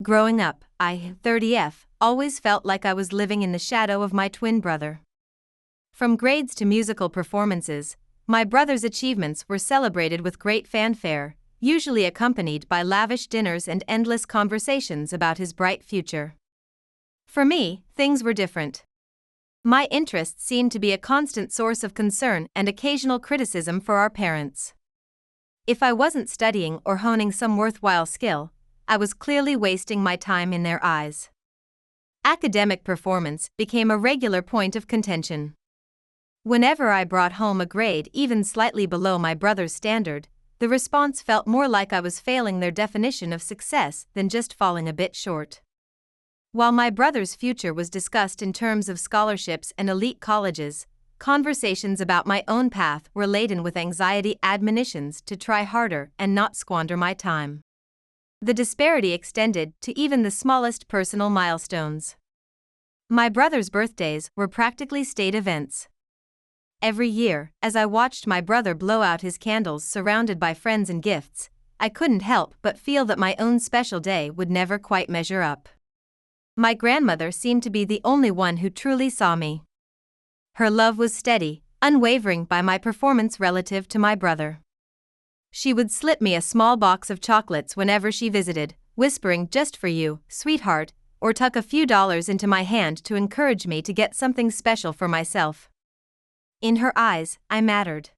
Growing up, I, 30F, always felt like I was living in the shadow of my twin brother. From grades to musical performances, my brother's achievements were celebrated with great fanfare, usually accompanied by lavish dinners and endless conversations about his bright future. For me, things were different. My interests seemed to be a constant source of concern and occasional criticism for our parents. If I wasn't studying or honing some worthwhile skill, I was clearly wasting my time in their eyes. Academic performance became a regular point of contention. Whenever I brought home a grade even slightly below my brother's standard, the response felt more like I was failing their definition of success than just falling a bit short. While my brother's future was discussed in terms of scholarships and elite colleges, conversations about my own path were laden with anxiety admonitions to try harder and not squander my time. The disparity extended to even the smallest personal milestones. My brother's birthdays were practically state events. Every year, as I watched my brother blow out his candles surrounded by friends and gifts, I couldn't help but feel that my own special day would never quite measure up. My grandmother seemed to be the only one who truly saw me. Her love was steady, unwavering by my performance relative to my brother. She would slip me a small box of chocolates whenever she visited, whispering, "Just for you, sweetheart," or tuck a few dollars into my hand to encourage me to get something special for myself. In her eyes, I mattered.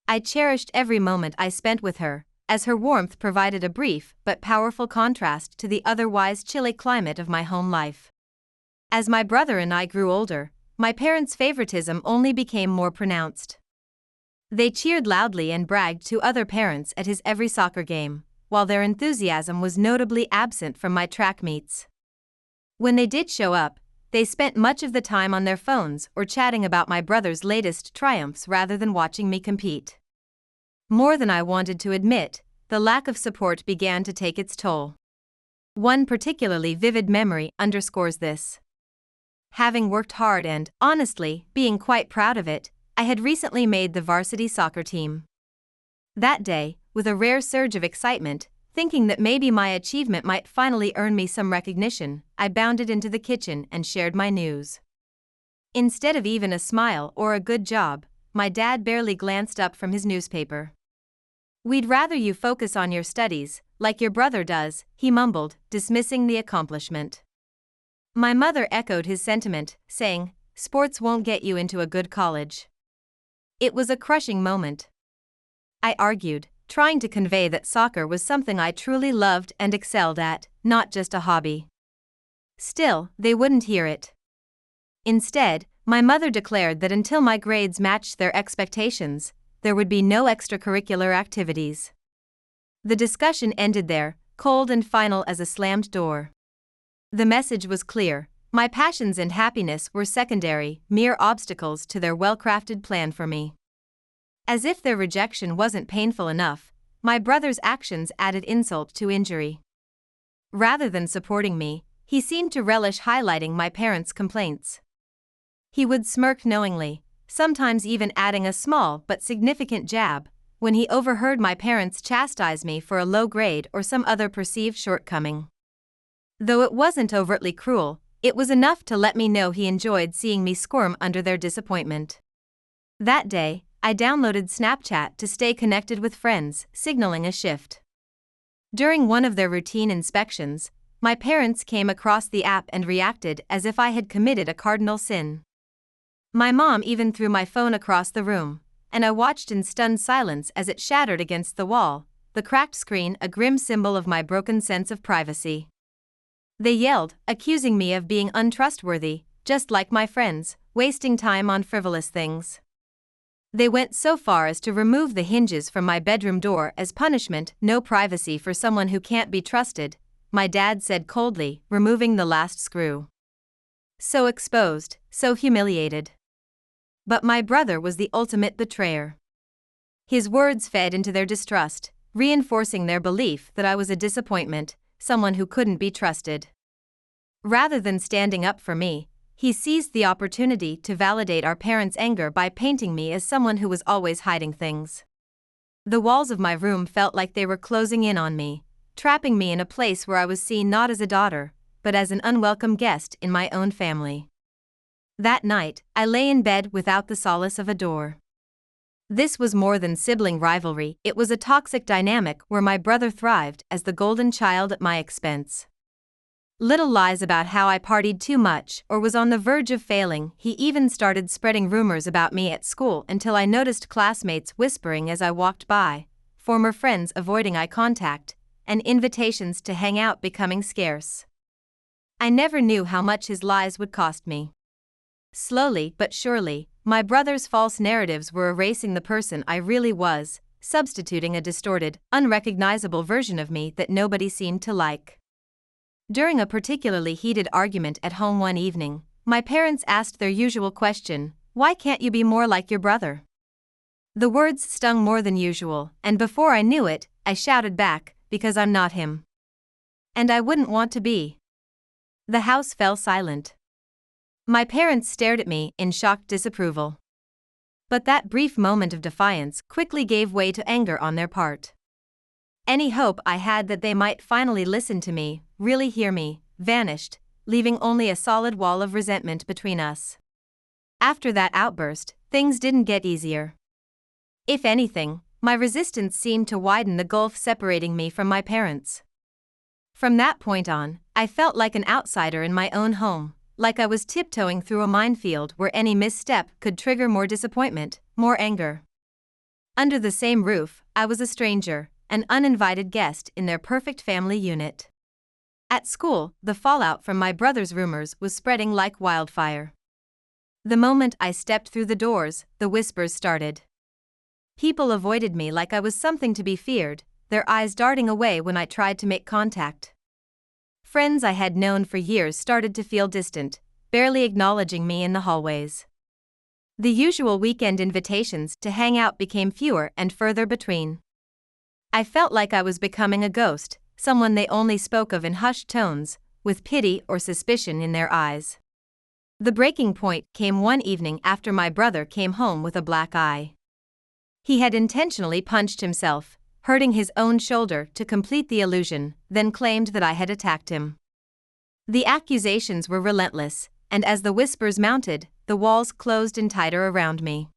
I cherished every moment I spent with her, as her warmth provided a brief but powerful contrast to the otherwise chilly climate of my home life. As my brother and I grew older, my parents' favoritism only became more pronounced. They cheered loudly and bragged to other parents at his every soccer game, while their enthusiasm was notably absent from my track meets. When they did show up, they spent much of the time on their phones or chatting about my brother's latest triumphs rather than watching me compete. More than I wanted to admit, the lack of support began to take its toll. One particularly vivid memory underscores this. Having worked hard and, honestly, being quite proud of it, I had recently made the varsity soccer team. That day, with a rare surge of excitement, thinking that maybe my achievement might finally earn me some recognition, I bounded into the kitchen and shared my news. Instead of even a smile or a good job, my dad barely glanced up from his newspaper. "We'd rather you focus on your studies, like your brother does," he mumbled, dismissing the accomplishment. My mother echoed his sentiment, saying, "Sports won't get you into a good college." It was a crushing moment. I argued, trying to convey that soccer was something I truly loved and excelled at, not just a hobby. Still, they wouldn't hear it. Instead, my mother declared that until my grades matched their expectations, there would be no extracurricular activities. The discussion ended there, cold and final as a slammed door. The message was clear: my passions and happiness were secondary, mere obstacles to their well-crafted plan for me. As if their rejection wasn't painful enough, my brother's actions added insult to injury. Rather than supporting me, he seemed to relish highlighting my parents' complaints. He would smirk knowingly, sometimes even adding a small but significant jab, when he overheard my parents chastise me for a low grade or some other perceived shortcoming. Though it wasn't overtly cruel, it was enough to let me know he enjoyed seeing me squirm under their disappointment. That day, I downloaded Snapchat to stay connected with friends, signaling a shift. During one of their routine inspections, my parents came across the app and reacted as if I had committed a cardinal sin. My mom even threw my phone across the room, and I watched in stunned silence as it shattered against the wall, the cracked screen a grim symbol of my broken sense of privacy. They yelled, accusing me of being untrustworthy, just like my friends, wasting time on frivolous things. They went so far as to remove the hinges from my bedroom door as punishment. "No privacy for someone who can't be trusted," my dad said coldly, removing the last screw. So exposed, so humiliated. But my brother was the ultimate betrayer. His words fed into their distrust, reinforcing their belief that I was a disappointment, someone who couldn't be trusted. Rather than standing up for me, he seized the opportunity to validate our parents' anger by painting me as someone who was always hiding things. The walls of my room felt like they were closing in on me, trapping me in a place where I was seen not as a daughter, but as an unwelcome guest in my own family. That night, I lay in bed without the solace of a door. This was more than sibling rivalry, it was a toxic dynamic where my brother thrived as the golden child at my expense. Little lies about how I partied too much or was on the verge of failing. He even started spreading rumors about me at school until I noticed classmates whispering as I walked by, former friends avoiding eye contact, and invitations to hang out becoming scarce. I never knew how much his lies would cost me. Slowly but surely, my brother's false narratives were erasing the person I really was, substituting a distorted, unrecognizable version of me that nobody seemed to like. During a particularly heated argument at home one evening, my parents asked their usual question, "Why can't you be more like your brother?" The words stung more than usual, and before I knew it, I shouted back, "Because I'm not him. And I wouldn't want to be." The house fell silent. My parents stared at me in shocked disapproval. But that brief moment of defiance quickly gave way to anger on their part. Any hope I had that they might finally listen to me, really hear me, vanished, leaving only a solid wall of resentment between us. After that outburst, things didn't get easier. If anything, my resistance seemed to widen the gulf separating me from my parents. From that point on, I felt like an outsider in my own home, like I was tiptoeing through a minefield where any misstep could trigger more disappointment, more anger. Under the same roof, I was a stranger, an uninvited guest in their perfect family unit. At school, the fallout from my brother's rumors was spreading like wildfire. The moment I stepped through the doors, the whispers started. People avoided me like I was something to be feared, their eyes darting away when I tried to make contact. Friends I had known for years started to feel distant, barely acknowledging me in the hallways. The usual weekend invitations to hang out became fewer and further between. I felt like I was becoming a ghost, someone they only spoke of in hushed tones, with pity or suspicion in their eyes. The breaking point came one evening after my brother came home with a black eye. He had intentionally punched himself, hurting his own shoulder to complete the illusion, then claimed that I had attacked him. The accusations were relentless, and as the whispers mounted, the walls closed in tighter around me.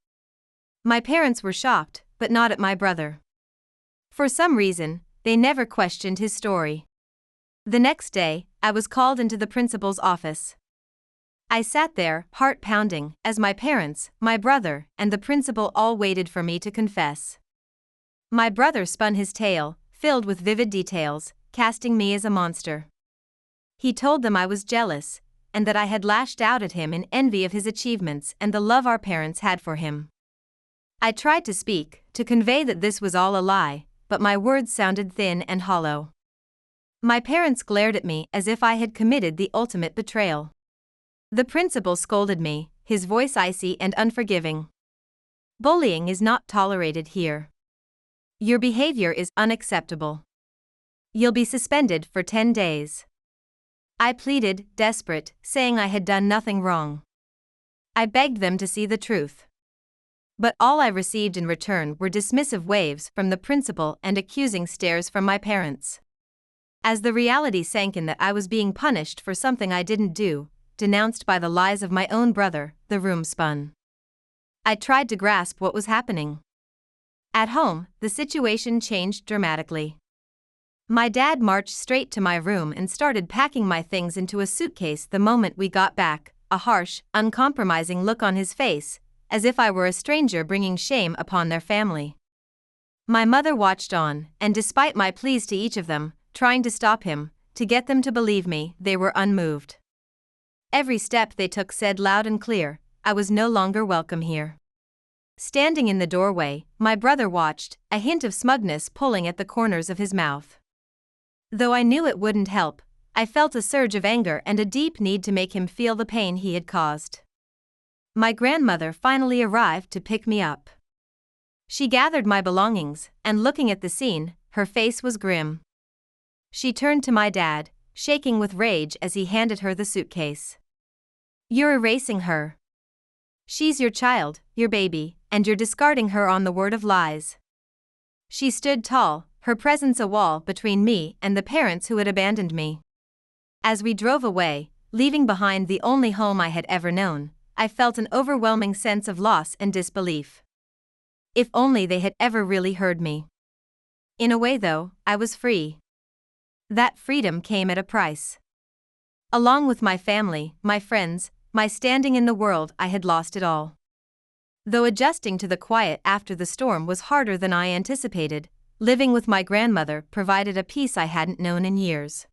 My parents were shocked, but not at my brother. For some reason, they never questioned his story. The next day, I was called into the principal's office. I sat there, heart pounding, as my parents, my brother, and the principal all waited for me to confess. My brother spun his tale, filled with vivid details, casting me as a monster. He told them I was jealous, and that I had lashed out at him in envy of his achievements and the love our parents had for him. I tried to speak, to convey that this was all a lie, but my words sounded thin and hollow. My parents glared at me as if I had committed the ultimate betrayal. The principal scolded me, his voice icy and unforgiving. "Bullying is not tolerated here. Your behavior is unacceptable. You'll be suspended for 10 days. I pleaded, desperate, saying I had done nothing wrong. I begged them to see the truth. But all I received in return were dismissive waves from the principal and accusing stares from my parents. As the reality sank in that I was being punished for something I didn't do, denounced by the lies of my own brother, the room spun. I tried to grasp what was happening. At home, the situation changed dramatically. My dad marched straight to my room and started packing my things into a suitcase the moment we got back, a harsh, uncompromising look on his face, as if I were a stranger bringing shame upon their family. My mother watched on, and despite my pleas to each of them, trying to stop him, to get them to believe me, they were unmoved. Every step they took said loud and clear, I was no longer welcome here. Standing in the doorway, my brother watched, a hint of smugness pulling at the corners of his mouth. Though I knew it wouldn't help, I felt a surge of anger and a deep need to make him feel the pain he had caused. My grandmother finally arrived to pick me up. She gathered my belongings, and looking at the scene, her face was grim. She turned to my dad, shaking with rage as he handed her the suitcase. "You're erasing her. She's your child, your baby, and you're discarding her on the word of lies." She stood tall, her presence a wall between me and the parents who had abandoned me. As we drove away, leaving behind the only home I had ever known, I felt an overwhelming sense of loss and disbelief. If only they had ever really heard me. In a way, though, I was free. That freedom came at a price. Along with my family, my friends, my standing in the world, I had lost it all. Though adjusting to the quiet after the storm was harder than I anticipated, living with my grandmother provided a peace I hadn't known in years.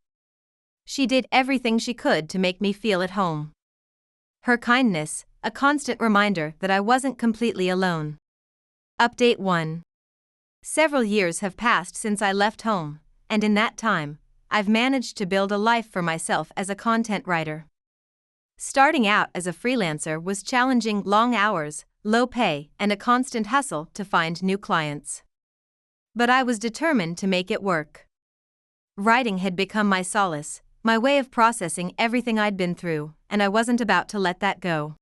She did everything she could to make me feel at home. Her kindness, a constant reminder that I wasn't completely alone. Update 1. Several years have passed since I left home, and in that time, I've managed to build a life for myself as a content writer. Starting out as a freelancer was challenging: long hours, low pay, and a constant hustle to find new clients. But I was determined to make it work. Writing had become my solace, my way of processing everything I'd been through, and I wasn't about to let that go.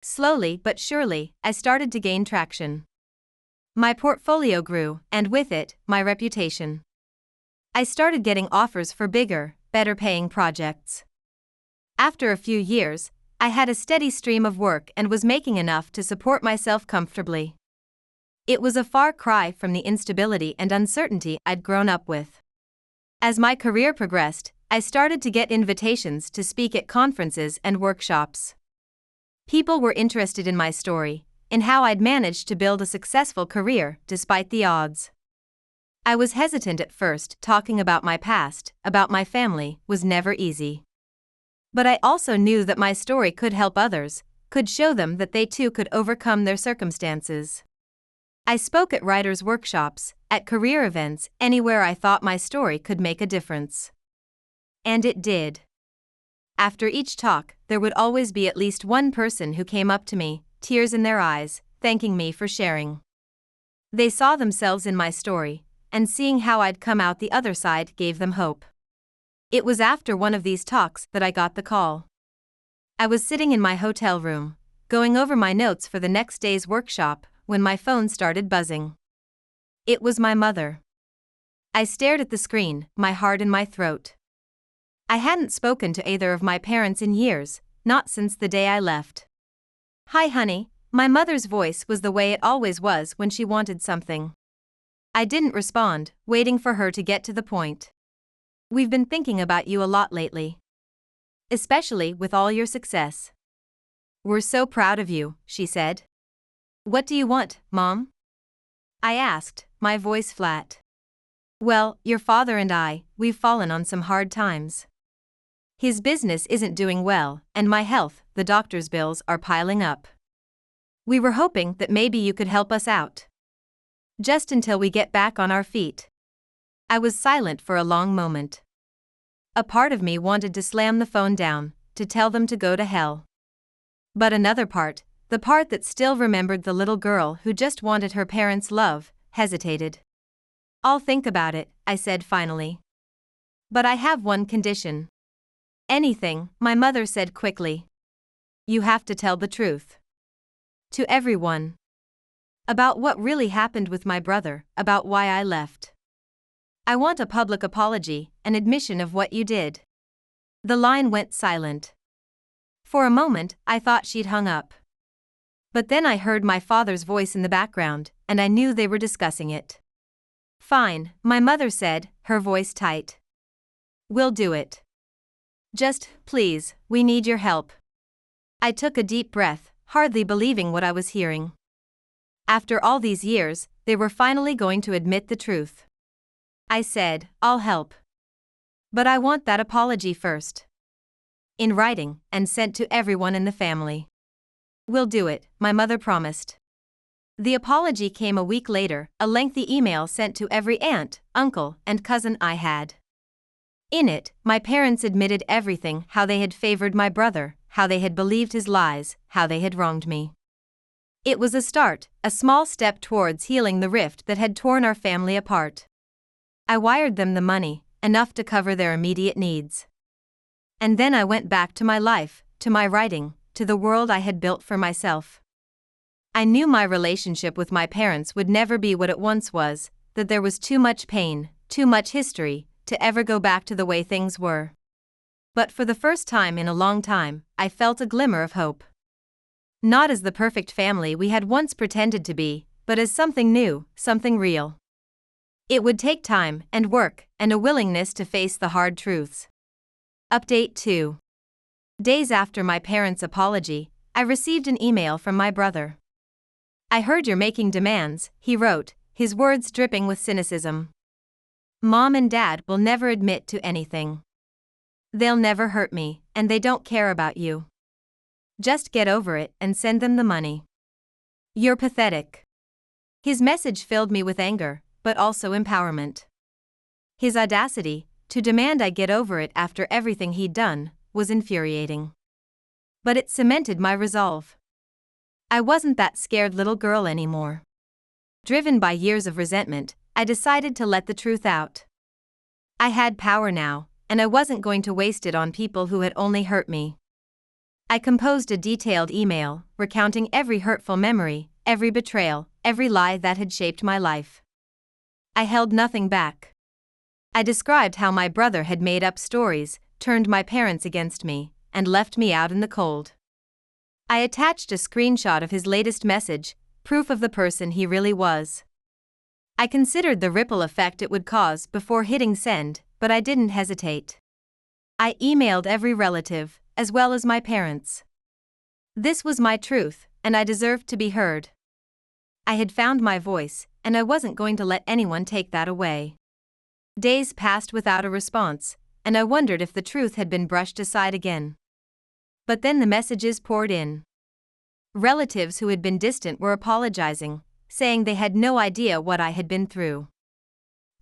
Slowly but surely, I started to gain traction. My portfolio grew, and with it, my reputation. I started getting offers for bigger, better-paying projects. After a few years, I had a steady stream of work and was making enough to support myself comfortably. It was a far cry from the instability and uncertainty I'd grown up with. As my career progressed, I started to get invitations to speak at conferences and workshops. People were interested in my story, in how I'd managed to build a successful career despite the odds. I was hesitant at first. Talking about my past, about my family, was never easy. But I also knew that my story could help others, could show them that they too could overcome their circumstances. I spoke at writers' workshops, at career events, anywhere I thought my story could make a difference. And it did. After each talk, there would always be at least one person who came up to me, tears in their eyes, thanking me for sharing. They saw themselves in my story, and seeing how I'd come out the other side gave them hope. It was after one of these talks that I got the call. I was sitting in my hotel room, going over my notes for the next day's workshop, when my phone started buzzing. It was my mother. I stared at the screen, my heart in my throat. I hadn't spoken to either of my parents in years, not since the day I left. "Hi, honey," my mother's voice was the way it always was when she wanted something. I didn't respond, waiting for her to get to the point. "We've been thinking about you a lot lately. Especially with all your success. We're so proud of you," she said. "What do you want, Mom?" I asked, my voice flat. "Well, your father and we've fallen on some hard times. His business isn't doing well, and my health, the doctor's bills are piling up. We were hoping that maybe you could help us out. Just until we get back on our feet." I was silent for a long moment. A part of me wanted to slam the phone down, to tell them to go to hell. But another part, the part that still remembered the little girl who just wanted her parents' love, hesitated. "I'll think about it," I said finally. "But I have one condition." "Anything," my mother said quickly. "You have to tell the truth. To everyone. About what really happened with my brother, about why I left. I want a public apology, an admission of what you did." The line went silent. For a moment, I thought she'd hung up. But then I heard my father's voice in the background, and I knew they were discussing it. "Fine," my mother said, her voice tight. "We'll do it. Just, please, we need your help." I took a deep breath, hardly believing what I was hearing. After all these years, they were finally going to admit the truth. I said, "I'll help. But I want that apology first. In writing, and sent to everyone in the family." "We'll do it," my mother promised. The apology came a week later, a lengthy email sent to every aunt, uncle, and cousin I had. In it, my parents admitted everything: how they had favored my brother, how they had believed his lies, how they had wronged me. It was a start, a small step towards healing the rift that had torn our family apart. I wired them the money, enough to cover their immediate needs. And then I went back to my life, to my writing, to the world I had built for myself. I knew my relationship with my parents would never be what it once was, that there was too much pain, too much history, to ever go back to the way things were. But for the first time in a long time, I felt a glimmer of hope. Not as the perfect family we had once pretended to be, but as something new, something real. It would take time and work and a willingness to face the hard truths. Update 2. Days after my parents' apology, I received an email from my brother. "I heard you're making demands," he wrote, his words dripping with cynicism. "Mom and Dad will never admit to anything. They'll never hurt me, and they don't care about you. Just get over it and send them the money. You're pathetic." His message filled me with anger, but also empowerment. His audacity, to demand I get over it after everything he'd done, was infuriating. But it cemented my resolve. I wasn't that scared little girl anymore. Driven by years of resentment, I decided to let the truth out. I had power now, and I wasn't going to waste it on people who had only hurt me. I composed a detailed email, recounting every hurtful memory, every betrayal, every lie that had shaped my life. I held nothing back. I described how my brother had made up stories, turned my parents against me, and left me out in the cold. I attached a screenshot of his latest message, proof of the person he really was. I considered the ripple effect it would cause before hitting send, but I didn't hesitate. I emailed every relative, as well as my parents. This was my truth, and I deserved to be heard. I had found my voice, and I wasn't going to let anyone take that away. Days passed without a response, and I wondered if the truth had been brushed aside again. But then the messages poured in. Relatives who had been distant were apologizing, saying they had no idea what I had been through.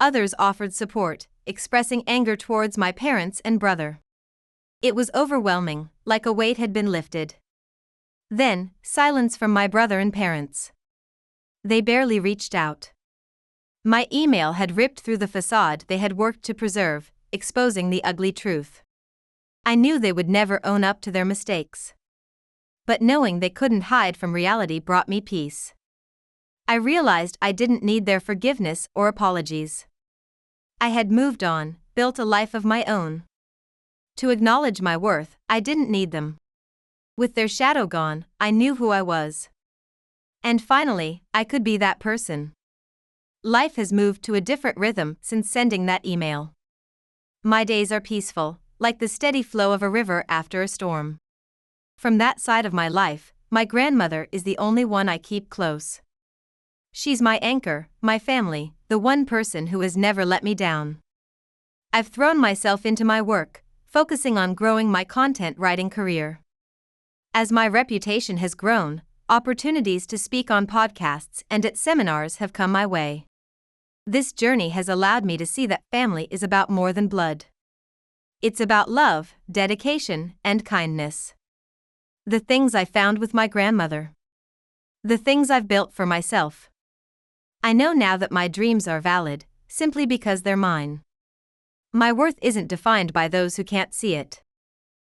Others offered support, expressing anger towards my parents and brother. It was overwhelming, like a weight had been lifted. Then, silence from my brother and parents. They barely reached out. My email had ripped through the facade they had worked to preserve, exposing the ugly truth. I knew they would never own up to their mistakes. But knowing they couldn't hide from reality brought me peace. I realized I didn't need their forgiveness or apologies. I had moved on, built a life of my own. To acknowledge my worth, I didn't need them. With their shadow gone, I knew who I was. And finally, I could be that person. Life has moved to a different rhythm since sending that email. My days are peaceful, like the steady flow of a river after a storm. From that side of my life, my grandmother is the only one I keep close. She's my anchor, my family, the one person who has never let me down. I've thrown myself into my work, focusing on growing my content writing career. As my reputation has grown, opportunities to speak on podcasts and at seminars have come my way. This journey has allowed me to see that family is about more than blood. It's about love, dedication, and kindness. The things I found with my grandmother. The things I've built for myself. I know now that my dreams are valid, simply because they're mine. My worth isn't defined by those who can't see it.